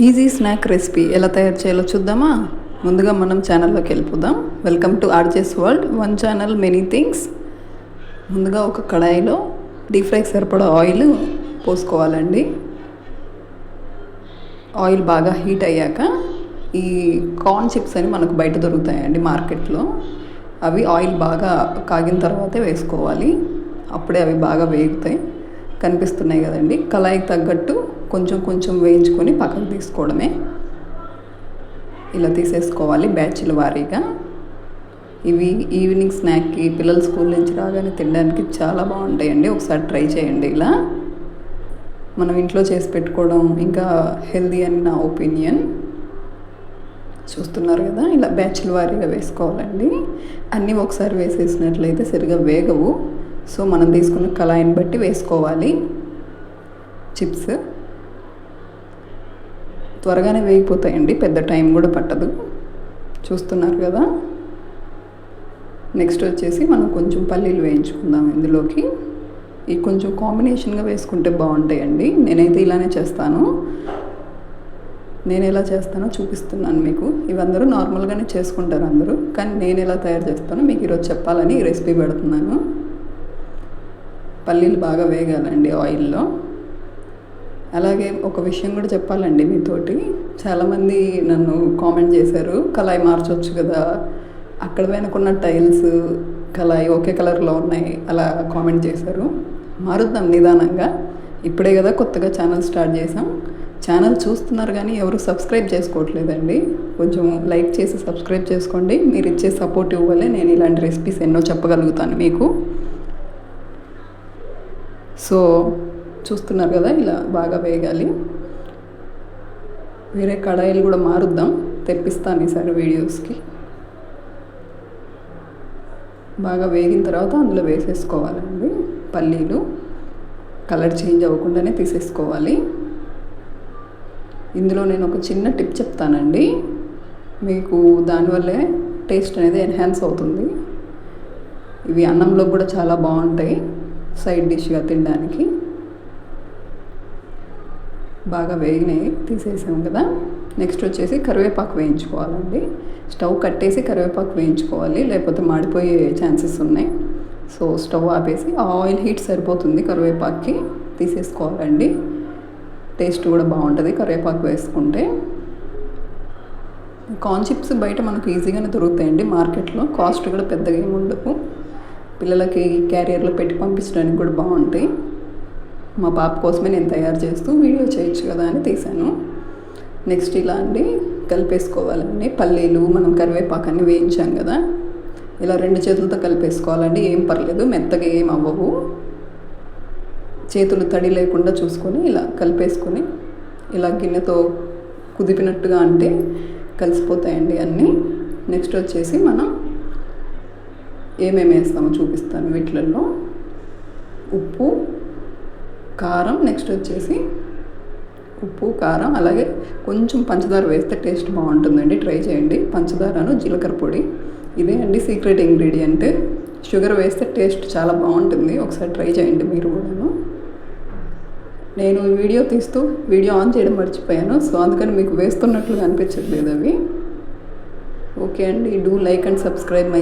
Easy snack recipe ఎలా తయారు చేయాలో చూద్దామా. ముందుగా మనం ఛానల్లోకి వెళ్ళిపోదాం. Welcome to RJs world, one channel many things. ముందుగా ఒక కడాయిలో డీప్ ఫ్రైకి సరిపడా ఆయిల్ పోసుకోవాలండి. ఆయిల్ బాగా హీట్ అయ్యాక ఈ కార్న్ చిప్స్ అని మనకు బయట దొరుకుతాయండి మార్కెట్లో. అవి ఆయిల్ బాగా కాగిన తర్వాతే వేసుకోవాలి. అప్పుడే అవి బాగా వేగుతాయి. కనిపిస్తున్నాయి కదండి. కళాయికి తగ్గట్టు కొంచెం కొంచెం వేయించుకొని పక్కకు తీసుకోవడమే. ఇలా తీసేసుకోవాలి బ్యాచ్ల వారీగా. ఇవి ఈవినింగ్ స్నాక్కి, పిల్లలు స్కూల్ నుంచి రాగానే తినడానికి చాలా బాగుంటాయండి. ఒకసారి ట్రై చేయండి. ఇలా మనం ఇంట్లో చేసి పెట్టుకోవడం ఇంకా హెల్దీ అని నా ఒపీనియన్. చూస్తున్నారు కదా, ఇలా బ్యాచ్ల వారీగా వేసుకోవాలండి. అన్నీ ఒకసారి వేసేసినట్లయితే సరిగా వేగవు. సో మనం తీసుకున్న కళాయిని బట్టి వేసుకోవాలి. చిప్స్ త్వరగానే వేగిపోతాయండి, పెద్ద టైం కూడా పట్టదు. చూస్తున్నారు కదా. నెక్స్ట్ వచ్చేసి మనం కొంచెం పల్లీలు వేయించుకుందాం ఇందులోకి. ఇవి కొంచెం కాంబినేషన్గా వేసుకుంటే బాగుంటాయండి. నేనైతే ఇలానే చేస్తాను. నేను ఎలా చేస్తానో చూపిస్తున్నాను మీకు. ఇవి అందరూ నార్మల్గానే చేసుకుంటారు అందరూ, కానీ నేను ఎలా తయారు చేస్తానో మీకు ఈరోజు చెప్పాలని ఈ రెసిపీ పెడుతున్నాను. పల్లీలు బాగా వేగాలండి ఆయిల్లో. అలాగే ఒక విషయం కూడా చెప్పాలండి మీతోటి. చాలామంది నన్ను కామెంట్ చేశారు, కళాయి మార్చవచ్చు కదా, అక్కడ వెనుకున్న టైల్స్ కళాయి ఒకే కలర్లో ఉన్నాయి అలా కామెంట్ చేశారు. మారుద్దాం నిదానంగా. ఇప్పుడే కదా కొత్తగా ఛానల్ స్టార్ట్ చేసాం. ఛానల్ చూస్తున్నారు కానీ ఎవరు సబ్స్క్రైబ్ చేసుకోవట్లేదండి. కొంచెం లైక్ చేసి సబ్స్క్రైబ్ చేసుకోండి. మీరు ఇచ్చే సపోర్ట్ ఇవ్వలే నేను ఇలాంటి రెసిపీస్ ఎన్నో చెప్పగలుగుతాను మీకు. సో చూస్తున్నారు కదా, ఇలా బాగా వేగాలి. వేరే కడాయిలు కూడా మారుద్దాం, తెప్పిస్తాను ఈసారి వీడియోస్కి. బాగా వేగిన తర్వాత అందులో వేసేసుకోవాలండి పల్లీలు. కలర్ చేంజ్ అవ్వకుండానే తీసేసుకోవాలి. ఇందులో నేను ఒక చిన్న టిప్ చెప్తానండి మీకు. దానివల్లే టేస్ట్ అనేది ఎన్హాన్స్ అవుతుంది. ఇవి అన్నంలో కూడా చాలా బాగుంటాయి సైడ్ డిష్గా తినడానికి. బాగా వేగినాయి, తీసేసాం కదా. నెక్స్ట్ వచ్చేసి కరివేపాకు వేయించుకోవాలండి. స్టవ్ కట్టేసి కరివేపాకు వేయించుకోవాలి, లేకపోతే మాడిపోయే ఛాన్సెస్ ఉన్నాయి. సో స్టవ్ ఆపేసి ఆయిల్ హీట్ సరిపోతుంది కరివేపాకుకి, తీసేసుకోవాలండి. టేస్ట్ కూడా బాగుంటుంది కరివేపాకు వేసుకుంటే. కార్న్ చిప్స్ బయట మనకు ఈజీగానే దొరుకుతాయండి మార్కెట్లో. కాస్ట్ కూడా పెద్దగా ఏమి ఉండవు. పిల్లలకి క్యారియర్లో పెట్టి పంపించడానికి కూడా బాగుంటాయి. మా పాప కోసమే నేను తయారు చేస్తూ వీడియో చేయొచ్చు కదా అని తీసాను. నెక్స్ట్ ఇలా అండి కలిపేసుకోవాలండి. పల్లీలు మనం కరివేపాకు అన్నీ వేయించాం కదా, ఇలా 2 చేతులతో కలిపేసుకోవాలండి. ఏం పర్లేదు, మెత్తగా ఏం అవ్వవు. చేతులు తడి లేకుండా చూసుకొని ఇలా కలిపేసుకొని, ఇలా గిన్నెతో కుదిపినట్టుగా అంటే కలిసిపోతాయండి అన్నీ. నెక్స్ట్ వచ్చేసి మనం ఏమేమి వేస్తామో చూపిస్తాను వీటిలలో. ఉప్పు, కారం, నెక్స్ట్ వచ్చేసి ఉప్పు, కారం, అలాగే కొంచెం పంచదార వేస్తే టేస్ట్ బాగుంటుందండి. ట్రై చేయండి. పంచదారను జీలకర్ర పొడి, ఇదే అండి సీక్రెట్ ఇంగ్రీడియంట్. షుగర్ వేస్తే టేస్ట్ చాలా బాగుంటుంది. ఒకసారి ట్రై చేయండి మీరు కూడాను. నేను వీడియో తీస్తూ వీడియో ఆన్ చేయడం మర్చిపోయాను, సో అందుకని మీకు వేస్తున్నట్లుగా అనిపించట్లేదు అవి. ఓకే అండి, do like and subscribe my